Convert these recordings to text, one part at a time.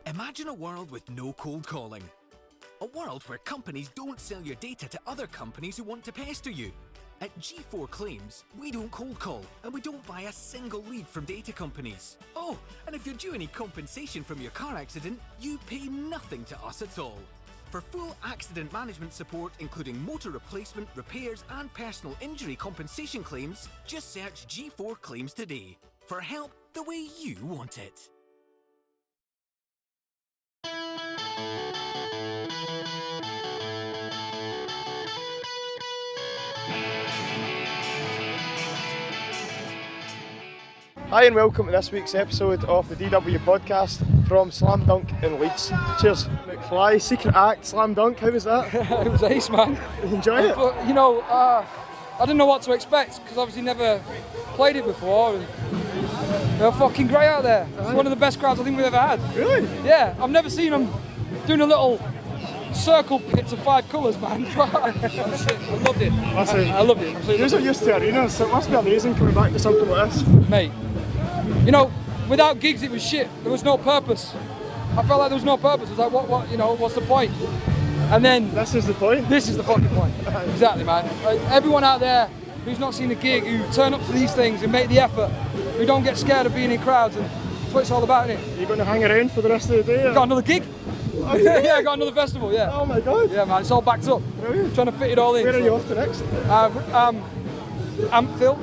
Imagine a world with no cold calling. A world where companies don't sell your data to other companies who want to pester you. At G4 Claims, we don't cold call and we don't buy a single lead from data companies. Oh, and if you're due any compensation from your car accident, you pay nothing to us at all. For full accident management support, including motor replacement, repairs and personal injury compensation claims, just search G4 Claims today. For help the way you want it. Hi and welcome to this week's episode of the DW podcast from Slam Dunk in Leeds. Cheers. McFly, secret act, Slam Dunk, how was that? It was ace, man. You enjoy it? But, you know, I didn't know what to expect because obviously never played it before. And they're fucking great out there. It's one of the best crowds I think we've ever had. Really? Yeah, I've never seen them doing a little circle pits of 5 colours, man. I loved it. I loved it. You're so used to arenas, so it must be amazing coming back to something like this. Mate, you know, without gigs it was shit. There was no purpose. I felt like there was no purpose. It was like, what, you know, what's the point? And then This is the point? This is the fucking point. Exactly, man. Like, everyone out there who's not seen a gig, who turn up to these things and make the effort, who don't get scared of being in crowds, and that's what it's all about, isn't it? Are you going to hang around for the rest of the day? Got another gig? Oh, yeah? Yeah, I got another festival, yeah. Oh my god. Yeah, man, it's all backed up. Brilliant. Trying to fit it all in. Where are you off to next? Amphill.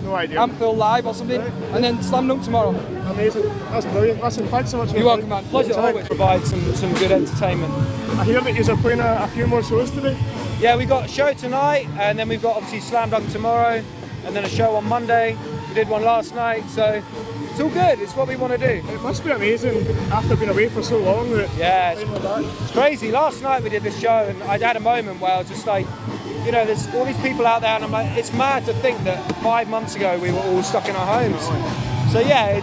No idea. Amphill Live or something. Right. And then Slam Dunk tomorrow. Amazing. That's brilliant. Listen, thanks so much for You're your welcome, time. man. Pleasure to always provide some good entertainment. I hear that you're playing a few more shows today. Yeah, we've got a show tonight, and then we've got obviously Slam Dunk tomorrow, and then a show on Monday. We did one last night, so it's all good. It's what we want to do. It must be amazing after being away for so long that Yeah, playing like that. it's crazy. Last night we did this show, and I had a moment where I was just like, you know, there's all these people out there, and I'm like, it's mad to think that 5 months ago we were all stuck in our homes. So yeah,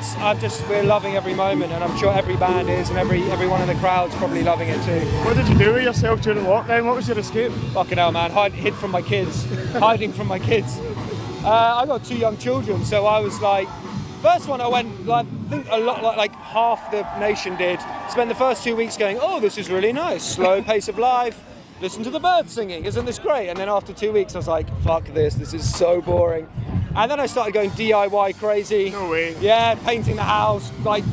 we're loving every moment, and I'm sure every band is, and everyone in the crowd's probably loving it too. What did you do with yourself during lockdown? What was your escape? Fucking hell, man, hid from my kids, hiding from my kids. I got 2 young children, so I was like, first one I went, like, I think a lot, like half the nation did, spent the first 2 weeks going, oh, this is really nice, slow pace of life, listen to the birds singing, isn't this great? And then after 2 weeks I was like, fuck this is so boring. And then I started going DIY crazy. No way. Yeah, painting the house, like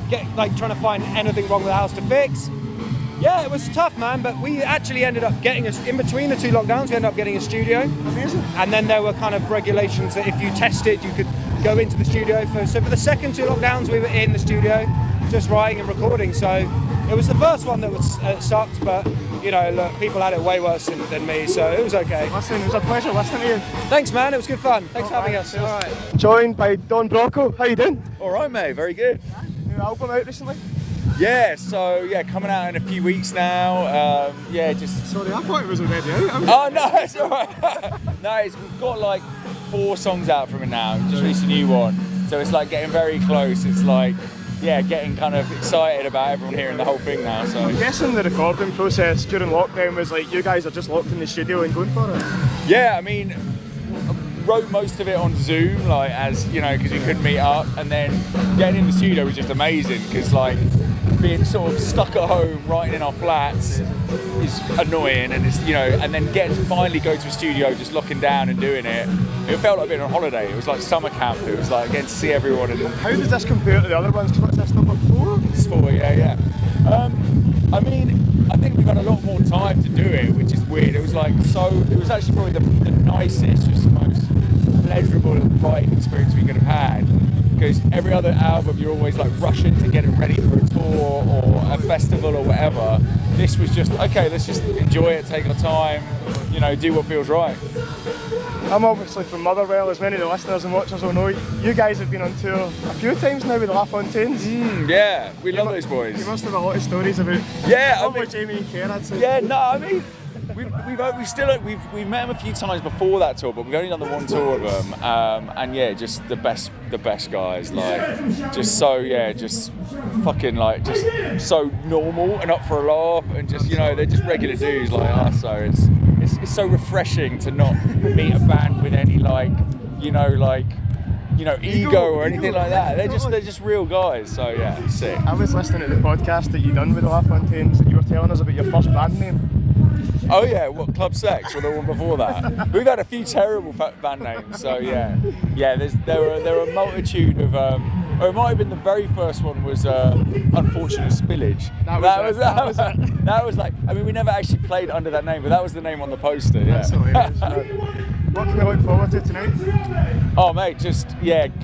trying to find anything wrong with the house to fix. Yeah, it was tough, man, but we actually ended up getting us, in between the 2 lockdowns, we ended up getting a studio. Amazing. And then there were kind of regulations that if you tested, you could go into the studio. So for the second 2 lockdowns, we were in the studio, just writing and recording. So it was the first one that was sucked, but you know, look, people had it way worse than me, so it was okay. Listen, it was a pleasure listening to you. Thanks, man. It was good fun. Thanks for having us. All right. Joined by Don Broco. How you doing? All right, mate. Very good. New album out recently? Yeah. So coming out in a few weeks now. Just. Sorry, I thought it was already out. Oh no, it's all right. We've got like 4 songs out from it now. Just released a new one, so it's like getting very close. It's like, yeah, getting kind of excited about everyone hearing the whole thing now. So I'm guessing the recording process during lockdown was like you guys are just locked in the studio and going for it. yeah, I mean, I wrote most of it on Zoom, like as you know, because we couldn't meet up, and then getting in the studio was just amazing because like being sort of stuck at home writing in our flats is annoying, and it's, you know, and then getting to finally go to a studio, just locking down and doing it. It felt like being on holiday. It was like summer camp. It was like getting to see everyone. And How does this compare to the other ones? What's this, number 4? it's for, yeah. I mean, I think we've had a lot more time to do it, which is weird. It was actually probably the nicest, just most pleasurable writing experience we could have had. Because every other album you're always like rushing to get it ready for a tour or a festival or whatever. This was just, okay, let's just enjoy it, take our time, you know, do what feels right. I'm obviously from Motherwell, as many of the listeners and watchers will know. You guys have been on tour a few times now with the La Fontaines. Yeah, we love those boys. You must have a lot of stories about. Yeah, I Not mean, with Jamie and Kerr, I'd say. yeah, no, I mean, we've met them a few times before that tour, but we've only done the one tour of them, and yeah, just the best guys, like, just fucking like, just so normal and up for a laugh, and just, you know, they're just regular dudes like us, so it's so refreshing to not meet a band with any, like, you know, like ego or anything like that. They're just real guys. So yeah, it's sick. I was listening to the podcast that you done with the LaFontaines, and you were telling us about your first band name. Oh yeah, what, Club Sex or the one before that? We've had a few terrible band names, so yeah. There were a multitude of. Or it might have been the very first one was Unfortunate Spillage. That was like, I mean, we never actually played under that name, but that was the name on the poster. Yeah. That's hilarious. What can we look forward to tonight? Oh mate,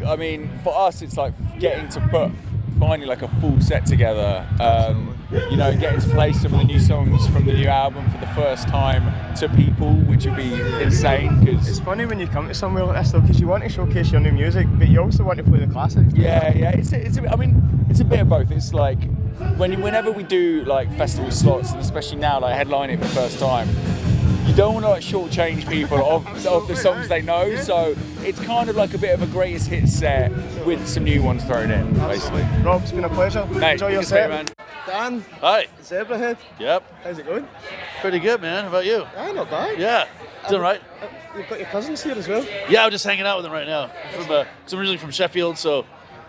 I mean, for us it's like getting to put finally like a full set together. Getting to play some of the new songs from the new album for the first time to people, which would be insane. Cause it's funny when you come to somewhere like this though, because you want to showcase your new music, but you also want to play the classics. Yeah. It's a bit of both. It's like whenever we do like festival slots, and especially now like headlining for the first time, you don't want to like shortchange people of the songs they know. So it's kind of like a bit of a greatest hits set with some new ones thrown in, basically. Rob, it's been a pleasure. Mate, enjoy your set, man. Dan. Hi. Zebrahead. Yep. How's it going? Pretty good, man. How about you? Aye, not bad. Yeah. Doing right. You've got your cousins here as well. Yeah, I'm just hanging out with them right now. Cause I'm originally from Sheffield, so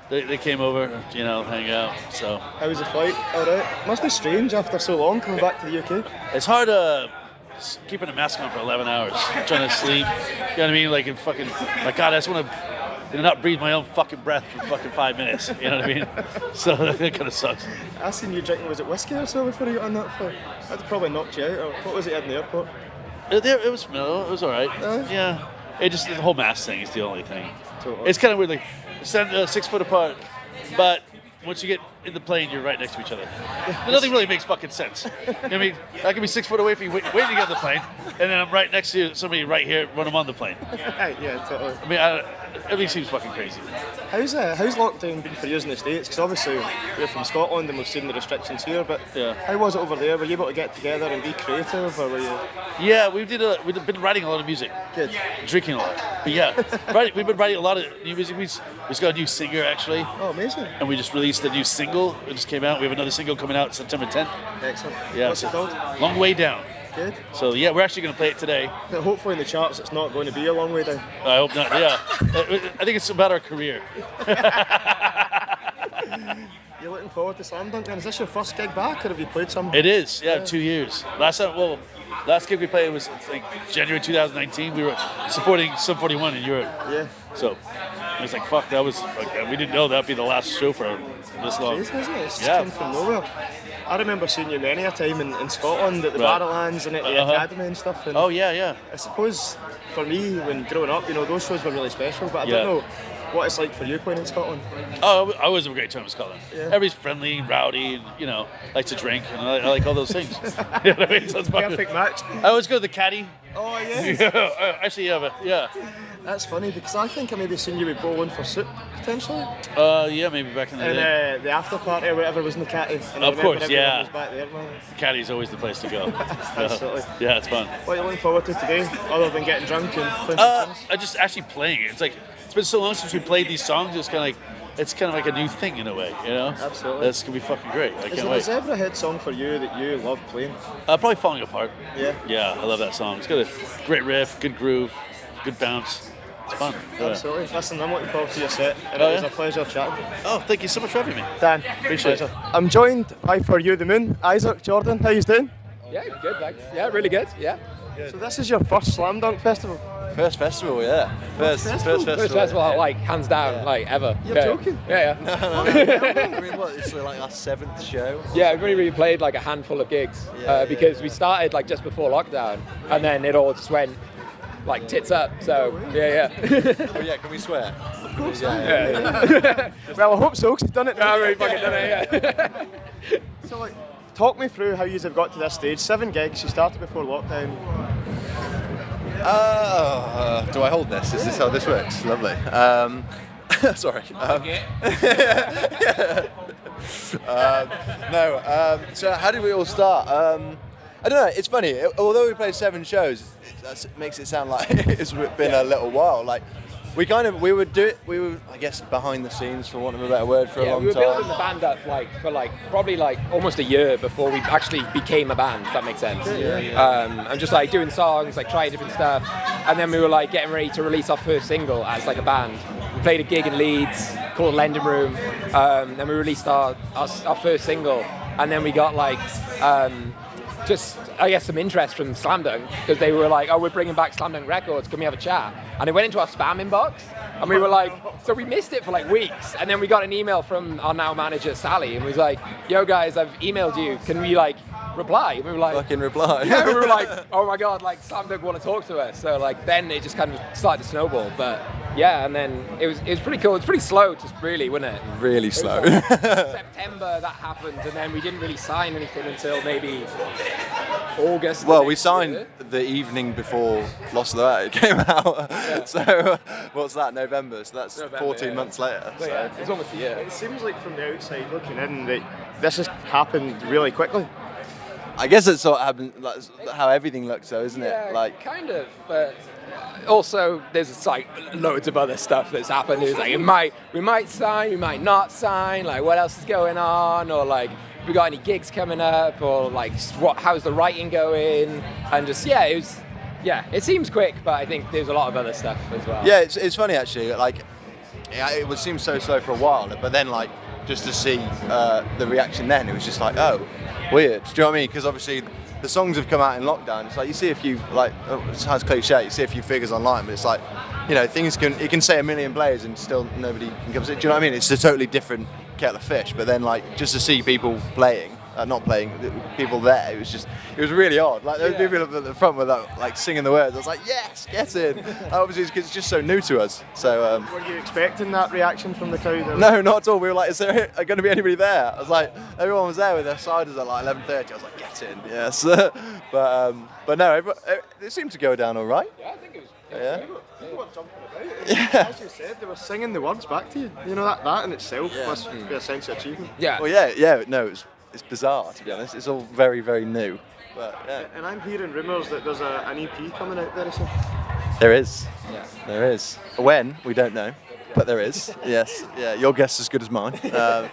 they came over, hang out. So. How was the flight? All right. Must be strange after so long coming back to the UK. It's hard keeping a mask on for 11 hours, trying to sleep. You know what I mean? Like in fucking, my God, I just want to not breathe my own fucking breath for fucking 5 minutes. You know what I mean? So that kind of sucks. I seen you drinking, was it whiskey or so before you got on that flight? That'd probably knocked you out. Or what was it at the airport? It was mellow. It was all right. Yeah. It just, the whole mask thing is the only thing. Totally. It's kind of weird, like, stand 6 foot apart, but once you get in the plane, you're right next to each other. Nothing really makes fucking sense. I mean, I can be 6 foot away from you waiting to get on the plane, and then I'm right next to somebody right here when I'm on the plane. Yeah, totally. I mean, everything seems fucking crazy. How's lockdown been for you in the States? Because obviously we're from Scotland and we've seen the restrictions here, but how was it over there? Were you able to get together and be creative, or were you? Yeah, we've been writing a lot of music. Good. Drinking a lot. But yeah, we've been writing a lot of new music. We just got a new singer actually. Oh, amazing. And we just released a new single. It just came out. We have another single coming out September 10th. Excellent. Yeah. What's it called? Long Way Down. Good. So yeah, we're actually going to play it today. But hopefully in the charts it's not going to be a long way down. I hope not, yeah. I think it's about our career. You're looking forward to Slam Dunk, and is this your first gig back, or have you played some? It is, yeah. 2 years. Last gig we played was like January 2019. We were supporting Sum 41 in Europe. Yeah. So it was like, fuck, that was like, we didn't know that'd be the last show for this long. Crazy, isn't it? It's just come from nowhere. I remember seeing you many a time in Scotland at the Barrowlands and at the Academy and stuff. And yeah. I suppose for me, when growing up, those shows were really special, but I don't know what it's like for you playing in Scotland. Oh, I was a great time in Scotland. Yeah. Everybody's friendly, rowdy, and, likes to drink, and I like all those things. You know what I mean? So it's perfect match. I always go to the Caddy. Oh, yeah. Actually, yeah. That's funny, because I think I maybe seen you with Bowling for Soup, potentially. Yeah, maybe back in the day. And the after party or whatever was in the Caddy. Of course, yeah. Was back there, man. The Caddy's always the place to go. Absolutely. Yeah, it's fun. What are you looking forward to today, other than getting drunk and playing songs? I just actually playing it. It's been so long since we played these songs. It's kind of like a new thing in a way, Absolutely. That's gonna be fucking great. I can't wait. Is there a Zebrahead song for you that you love playing? Probably Falling Apart. Yeah. Yeah, I love that song. It's got a great riff, good groove, good bounce. It's fun. Absolutely. Listen, I'm looking forward to your set, and it was a pleasure chatting. Oh, thank you so much for having me. Dan, appreciate it. I'm joined by For You the Moon, Isaac, Jordan. How you doing? Yeah, good, thanks. Yeah, really good. Yeah. So this is your first Slam Dunk festival? First festival, yeah. First festival, like hands down, like ever. You're joking? Yeah. No. I mean, what? It's like our 7th show. Yeah, we've only really played like a handful of gigs because we started like just before lockdown, and then it all just went like tits up. So yeah. Oh yeah, can we swear? Of course. Yeah. Well, I hope so, because you've done it now. No, we've fucking done it. Yeah. So talk me through how you have got to this stage. 7 gigs. You started before lockdown. Do I hold this? Is this how this works? Lovely. Sorry. So how did we all start? I don't know. It's funny. Although we played 7 shows, that makes it sound like it's been a little while. Like we were, I guess, behind the scenes, for want of a better word, for a long time. We were building the band up for probably almost a year before we actually became a band, if that makes sense. And just doing songs, trying different stuff, and then we were getting ready to release our first single as a band. played a gig in Leeds called Lending Room. Then we released our first single, and then we got like just I guess some interest from Slam Dunk because they were like, oh, we're bringing back Slam Dunk Records, can we have a chat? And it went into our spam inbox, and we were like, so we missed it for like weeks, and then we got an email from our now manager Sally, and was like, yo guys, I've emailed you, can we like reply? And we were like, fucking reply. Yeah, we were like, oh my god, like Slam Dunk want to talk to us. So like then it just kind of started to snowball. But yeah, and then it was pretty cool. It's pretty slow, just really, wasn't it? Really slow. Like September that happened, and then we didn't really sign anything until maybe August. Well, we signed the evening before Lost of the Way came out. Yeah. So what's that? November. So that's November, 14 months later. So yeah, it's almost a year. It seems like from the outside looking in that this has happened really quickly. I guess it's sort of happened, like, how everything looks, though, isn't Yeah, it? Like, kind of, but also there's like loads of other stuff that's happened. It's like we might sign, we might not sign. Like, what else is going on? Or like, have we got any gigs coming up? Or like, how's the writing going? And just it seems quick, but I think there's a lot of other stuff as well. yeah, it's funny actually. Like, it would seem so slow for a while, but then like just to see the reaction, then it was just like, oh, weird. Do you know what I mean? Because obviously the songs have come out in lockdown. It's like you see a few, like, it sounds cliche, you see a few figures online, but it's like, you know, it can say 1 million players and still nobody can come see it. Do you know what I mean? It's a totally different kettle of fish. But then like just to see people playing, not playing, people there, it was really odd. Like there were people at the front with like singing the words. I was like, yes, get in. Obviously it's just so new to us. So were you expecting that reaction from the crowd? Or? No, not at all. We were like, is there going to be anybody there? I was like, everyone was there with their ciders at like 11:30. I was like, get in, yes. but no, it seemed to go down all right. Yeah, I think it was. People were jumping about. Yeah. As you said, they were singing the words back to you. You know, that in itself must be a sense of achievement. Yeah. Well, yeah. No, it's bizarre, to be honest. It's all very, very new. But yeah. And I'm hearing rumours that there's an EP coming out very soon. There is. Yeah. There is. When? We don't know. But there is. Yes. Yeah. Your guess is as good as mine. No,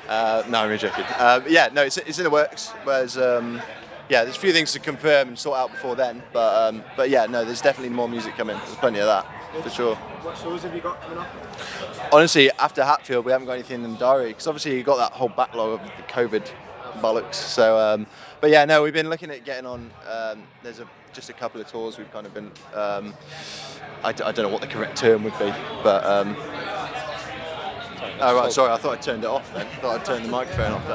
I'm really joking. It's in the works. There's a few things to confirm and sort out before then. But yeah, no, there's definitely more music coming. There's plenty of that, for sure. What shows have you got coming up? Honestly, after Hatfield, we haven't got anything in the diary because obviously you got that whole backlog of the COVID bollocks. So, but yeah, no, we've been looking at getting on. There's just a couple of tours we've kind of been. I don't know what the correct term would be, but. Oh right, sorry, I thought I turned it off then. I thought I'd turned the microphone off.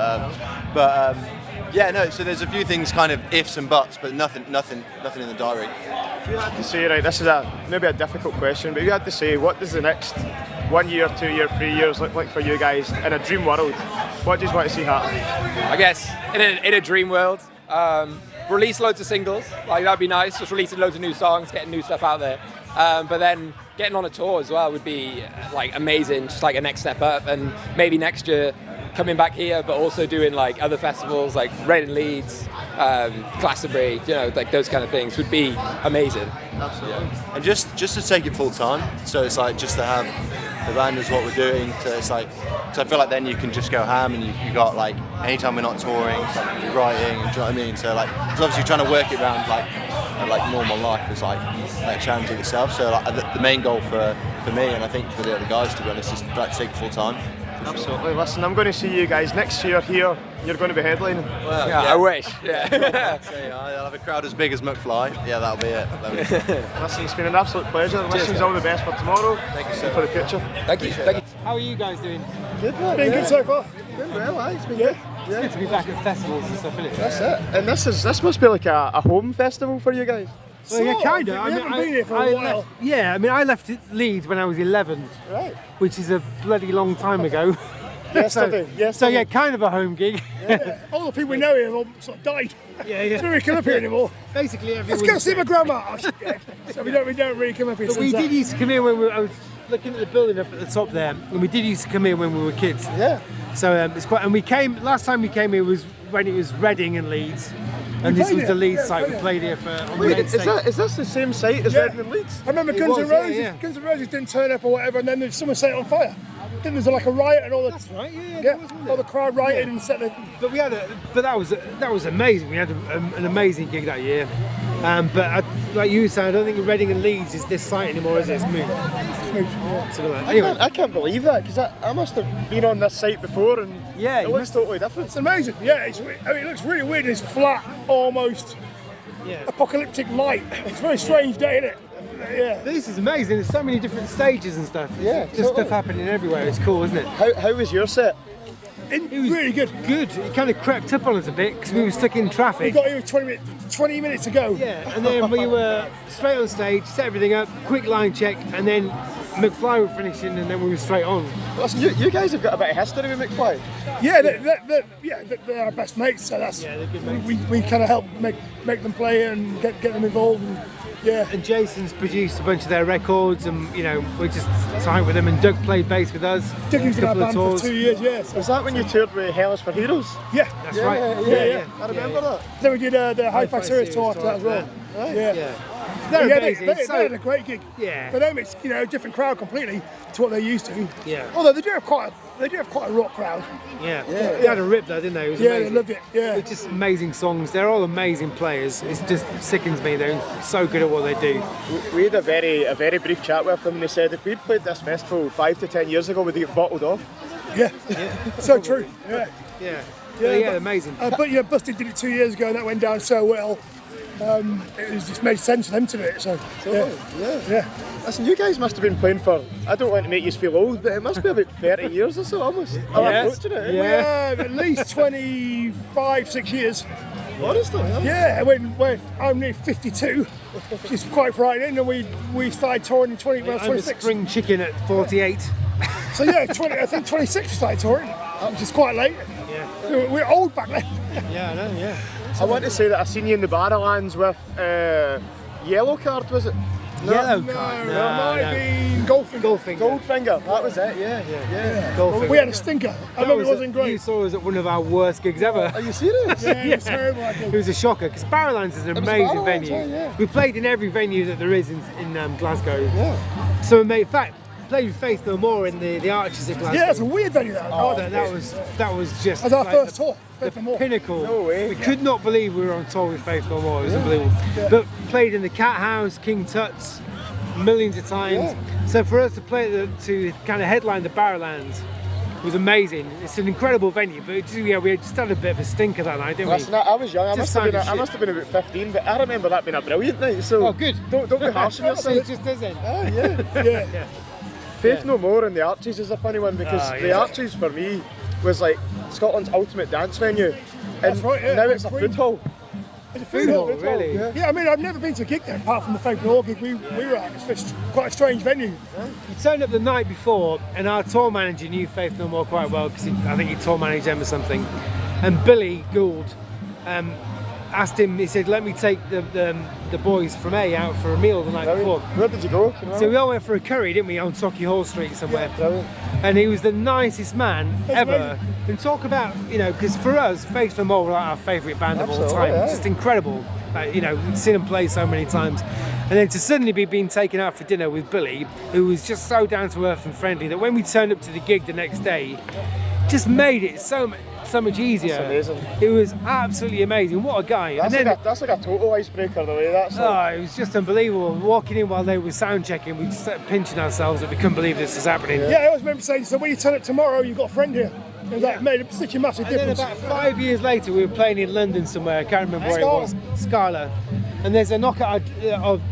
Yeah, no. So there's a few things, kind of ifs and buts, but nothing in the diary. If you had to say, right, this is maybe a difficult question, but if you had to say, what does the next 1 year, 2 year, 3 years look like for you guys in a dream world? What do you want to see happen? I guess in a dream world, release loads of singles. Like that'd be nice. Just releasing loads of new songs, getting new stuff out there. But then getting on a tour as well would be like amazing. Just like a next step up, and maybe next year coming back here, but also doing like other festivals like Reading, Leeds, Glastonbury, you know, like those kind of things would be amazing. Absolutely. Yeah. And just to take it full time, so it's like just to have the band is what we're doing. So it's like, so I feel like then you can just go ham, and you got like anytime we're not touring, it's like you're writing. Do you know what I mean? So like, it's obviously trying to work it around like normal life is like challenging itself. So like the main goal for me, and I think for the other guys, to be honest, is to take it full time. Absolutely. Listen, I'm going to see you guys next year here. You're going to be headlining. Well, yeah, I wish. Yeah. So, I'll have a crowd as big as McFly. Yeah, that'll be it. Listen, it's been an absolute pleasure. Wishing you all the best for tomorrow. Thank you, and for the future. Thank you. Thank you. How are you guys doing? Good, man. Been good so far. Been well, it's been good. Yeah. It's good to be back at festivals and stuff, isn't it? That's it. And this must be like a home festival for you guys. Well, yeah, kind of. I haven't been here for a while. I left Leeds when I was 11, right? Which is a bloody long time ago. Yesterday. So yeah, kind of a home gig. Yeah. All the people we know here have sort of died. Yeah. So we come up here anymore. Basically, everyone. Let's go see my grandma. Oh, she's dead. So we don't really come up here. But we did used to come here when I was looking at the building up at the top there, and we did used to come here when we were kids. Yeah. So it's quite. And we came last time we came here was when it was Reading and Leeds. And this was the Leeds site. We played here for. Is this the same site as Reading and Leeds? I remember Guns N' Roses. Yeah. Guns N' Roses didn't turn up or whatever, and then someone set it on fire. Then there was like a riot and all the. That's right. Yeah. All the crowd rioted and set the. But that was amazing. We had an amazing gig that year. But like you said, I don't think Reading and Leeds is this site anymore, is it? It's moved. Anyway. I can't believe that, because I must have been on this site before, and it looks totally different. It's amazing. Yeah, it looks really weird. It's flat, almost apocalyptic light. It's a very strange day, isn't it? Yeah. This is amazing. There's so many different stages and stuff. Yeah, just stuff happening everywhere. It's cool, isn't it? How was your set? It was really good. Good. It kind of crept up on us a bit because we were stuck in traffic. We got here with 20 minutes to go. Yeah, and then we were straight on stage, set everything up, quick line check, and then McFly were finishing, and then we were straight on. Listen, you guys have got a bit of history with McFly. Yeah, they're our best mates. So that's they're good mates. We kind of help make them play and get them involved. And Jason's produced a bunch of their records, and we just tight with them. And Doug played bass with us. Doug was in our band for 2 years. Yes. Was that when you toured with Hell is for Heroes? Yeah, that's right. Yeah. I remember that. Then we did the Hi-Fi Series tour after that as well. Right. Yeah. They're amazing. They had a great gig. Yeah. For them, it's a different crowd completely to what they're used to. Yeah. Although they do have quite a rock crowd. Yeah. They had a rip though, didn't they? It was amazing. They loved it. Yeah. It's just amazing songs. They're all amazing players. It just sickens me. They're so good at what they do. We had a very brief chat with them, and they said if we'd played this festival 5 to 10 years ago, we'd get bottled off. Yeah. So true. Yeah, amazing. But Busted did it 2 years ago, and that went down so well. It just made sense for them to do it. So yeah. Listen, you guys must have been playing for, I don't want to make you feel old, but it must be about 30 years or so almost. Approaching it. Yeah, at least 25, 6 years. Honestly? Yeah, I'm near 52, which is quite frightening, and we started touring in 20 when I was 26. I'm a spring chicken at 48. So I think 26 we started touring, which is quite late. Yeah. We're old back then. Yeah, I know, yeah. I want to say that I seen you in the Barrowlands with Yellow Card, was it? Yellow Card? No, might have been Goldfinger. Goldfinger, that was it, yeah. Goldfinger. We had a stinker. I remember it wasn't great. You saw us at one of our worst gigs ever. Are you serious? Yeah, it was terrible. It was a shocker, because Barrowlands is an amazing venue. Yeah. We played in every venue that there is in Glasgow. Yeah. So in fact, played with Faith No More in the Arches of Glasgow. Yeah, it's a weird venue. That was just as our like first tour. The pinnacle. No way. We could not believe we were on tour with Faith No More. It was unbelievable. Yeah. But played in the Cat House, King Tut's, millions of times. Yeah. So for us to to kind of headline the Barrowlands was amazing. It's an incredible venue, but we just had a bit of a stinker that night, didn't we? I was young. I must have been about 15, but I remember that being a brilliant night. So good. Don't be harsh on yourself. It just isn't. Yeah. Faith No More and the Arches is a funny one, because the Arches for me was like Scotland's ultimate dance venue, and now it's a food hall. It's a Food hall, really? Yeah, I mean, I've never been to a gig there apart from the Faith No More gig we were at. It's quite a strange venue. We turned up the night before, and our tour manager knew Faith No More quite well, because I think he tour managed them or something. And Billy Gould asked him, he said, let me take the boys from A out for a meal the night before. Where did you go? So we all went for a curry, didn't we, on Socky Hall Street somewhere. Yeah, and he was the nicest man ever. And talk about, because for us, Faith No More were like our favourite band of all time. It's just incredible. We've seen them play so many times. And then to suddenly be being taken out for dinner with Billy, who was just so down to earth and friendly, that when we turned up to the gig the next day, just made it so much easier. That's amazing. It was absolutely amazing. What a guy. That's like a total icebreaker, the way that's it was just unbelievable. Walking in while they were sound checking, we just started pinching ourselves that we couldn't believe this was happening. Yeah, I always remember saying, so when you turn up tomorrow, you've got a friend here. And that made such a massive difference. Then about 5 years later, we were playing in London somewhere. I can't remember where it was. Scala. And there's a knock at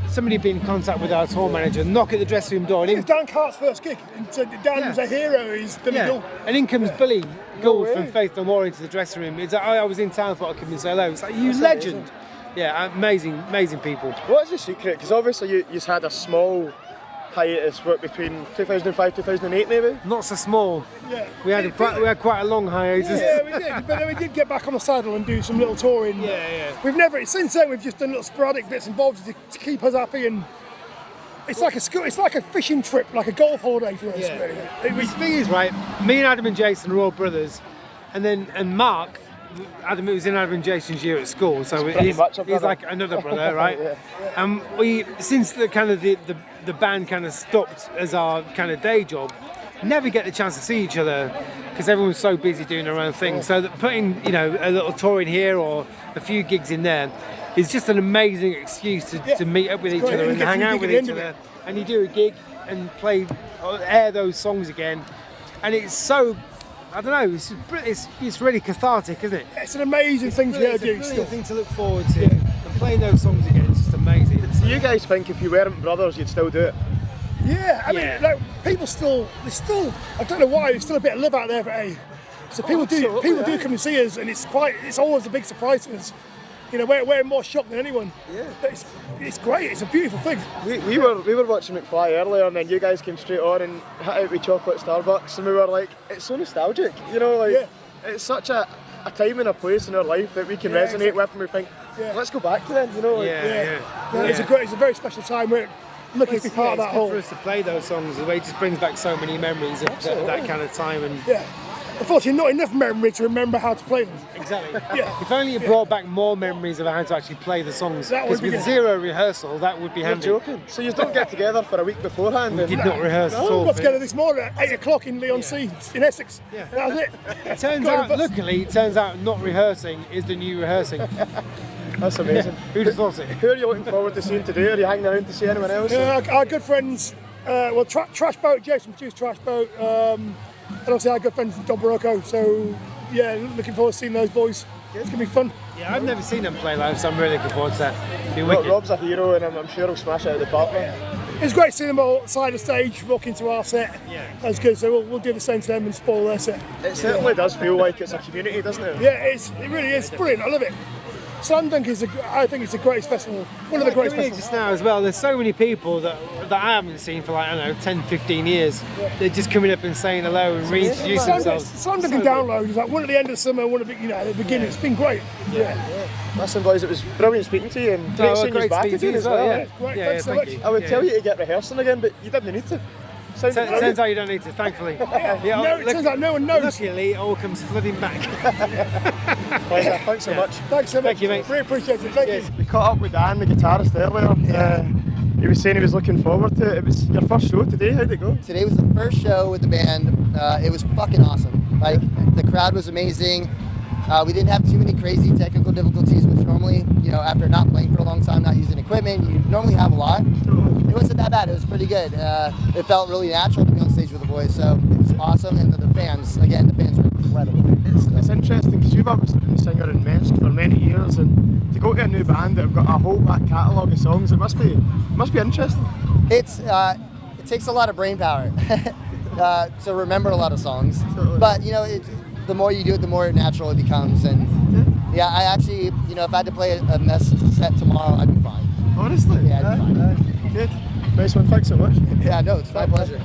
somebody being in contact with our tour manager, knock at the dressing room door. And it was Dan Cart's first gig. And so Dan was a hero. He's Billy Gould. And in comes Billy Gould from Faith No More into the dressing room. It's like, I was in town, thought I'd come and say hello. It's like, you legend. Amazing. Yeah, amazing people. What is the secret? Because obviously you had a small hiatus between 2005 2008 maybe? Not so small. Yeah. We had quite a long hiatus. Yeah, we did. But then we did get back on the saddle and do some little touring. Yeah. Since then we've just done little sporadic bits and bobs to keep us happy, and it's like a fishing trip, like a golf holiday for us. Yeah. Really. The thing is, right, me and Adam and Jason are all brothers, and Mark, Adam, it was in Adam and Jason's year at school, so he's like another brother, right? And we, since the band kind of stopped as our kind of day job, never get the chance to see each other because everyone's so busy doing their own thing. So that putting, you know, a little tour in here or a few gigs in there is just an amazing excuse to meet up with each other and hang out with each other. And you do a gig and air those songs again, and it's so, I don't know, it's really cathartic, isn't it? It's an amazing thing to do. It's a brilliant thing to look forward to, and playing those songs again is just amazing. Do you guys think if you weren't brothers, you'd still do it? Yeah, I mean, like, people I don't know why, there's still a bit of love out there for A. So people do come and see us, and it's always a big surprise to us. You know, we're more shocked than anyone. Yeah. But it's great. It's a beautiful thing. We were watching McFly earlier, and then you guys came straight on and hit out with chocolate Starbucks, and we were like, it's so nostalgic. You know, like it's such a time and a place in our life that we can resonate with, and we think, let's go back to then. You know, like, It's a very special time. We're looking to be part of that whole. For us to play those songs, the way it just brings back so many memories of that kind of time. And unfortunately, not enough memory to remember how to play them. Exactly. If only you brought back more memories of how to actually play the songs. Because with zero rehearsal, that would be handy. You're joking. So you don't get together for a week beforehand? We did not rehearse at all. We got together this morning at 8 o'clock in Leon C in Essex. Yeah. That was it. It turns out not rehearsing is the new rehearsing. That's amazing. Who'd have thought it? Who are you looking forward to seeing today? Are you hanging around to see anyone else? Our good friends, Trash Boat, Jason produced Trash Boat, and obviously our good friends Don Broco. So yeah, looking forward to seeing those boys. It's gonna be fun. Yeah, I've never seen them play live, so I'm really looking forward to that. Be wicked. Rob's a hero, and I'm sure he'll smash it out of the park. It's great seeing them all side of the stage, walk into our set. Yeah, that's good. So we'll do the same to them and spoil their set. It certainly does feel like it's a community, doesn't it? Yeah, it really is. It's brilliant. I love it. Slam Dunk I think it's the greatest festival, one of the greatest festivals. Just now as well, there's so many people that I haven't seen for like, I don't know, 10, 15 years. They're just coming up and saying hello and reintroducing themselves. Slam Dunk and Download is like one at the end of the summer, one at the beginning. It's been great. Listen, boys, it was brilliant speaking to you, and great seeing you back again as well. Thanks so much. I would tell you to get rehearsing again, but you didn't need to. Turns out you don't need to, thankfully. It turns out no one knows. Luckily, it all comes flooding back. Pleasure. Thanks so much. Thanks so much. Thank you, mate. Really appreciate it. Thank you. We caught up with Dan, the guitarist, earlier. He was saying he was looking forward to it. It was your first show today. How'd it go? Today was the first show with the band. It was fucking awesome. Like, the crowd was amazing. We didn't have too many crazy technical difficulties, which normally, you know, after not playing for a long time, not using equipment, you normally have a lot. It wasn't that bad. It was pretty good. It felt really natural to be on stage with the boys, so it's awesome. And the fans, again, the fans were incredible. It's interesting because you've obviously been a singer in Mest for many years, and to go to a new band that have got a whole back catalogue of songs, it must be interesting. It takes a lot of brain power to remember a lot of songs, but you know, the more you do it, the more natural it becomes. And yeah, I actually, you know, if I had to play a Mest set tomorrow, I'd be fine. Honestly? Yeah, I'd be fine. Good. Nice one. Thanks so much. Yeah, no, it's my pleasure.